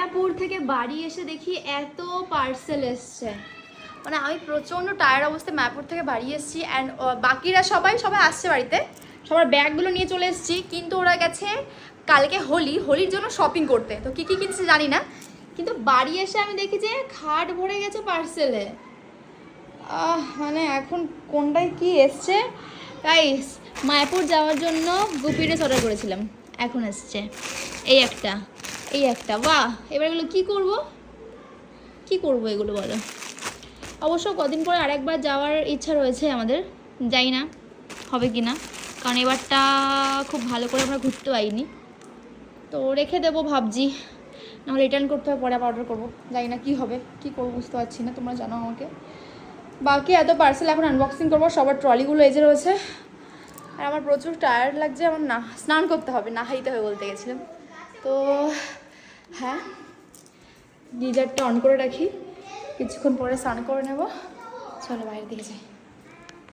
মায়াপুর থেকে বাড়ি এসে দেখি এত পার্সেল এসছে, মানে আমি প্রচণ্ড টায়ার্ড অবস্থায় মায়াপুর থেকে বাড়ি এসেছি। অ্যান্ড বাকিরা সবাই আসছে বাড়িতে, সবার ব্যাগগুলো নিয়ে চলে এসেছি, কিন্তু ওরা গেছে কালকে হোলির জন্য শপিং করতে। তো কী কী কিনছে জানি না, কিন্তু বাড়ি এসে আমি দেখি যে খাট ভরে গেছে পার্সেলে। মানে এখন কোনটায় কি এসছে। গাইস, মায়াপুর যাওয়ার জন্য গুপিড্রেস অর্ডার করেছিলাম, এখন এসছে এই একটা বাহ। এবার এগুলো কী করবো এগুলো বলো। অবশ্য কদিন পরে আরেকবার যাওয়ার ইচ্ছা রয়েছে আমাদের, যাই না হবে কি না, কারণ এবারটা খুব ভালো করে আমরা ঘুরতে পাইনি। তো রেখে দেবো ভাবছি, নাহলে রিটার্ন করতে হবে, পরে আবার অর্ডার করবো। জানি না কী হবে, কী করবো বুঝতে পারছি না, তোমরা জানো আমাকে। বাকি এত পার্সেল এখন আনবক্সিং করবো, সবার ট্রলিগুলো এজে রয়েছে। আর আমার প্রচুর টায়ার্ড লাগছে, আমার না স্নান করতে হবে, না হাইতে হবে বলতে গেছিলাম। তো হ্যাঁ, গিজারটা অন করে রাখি, কিছুক্ষণ পরে স্নান করে নেব। চলো বাইরের দিকে যাই।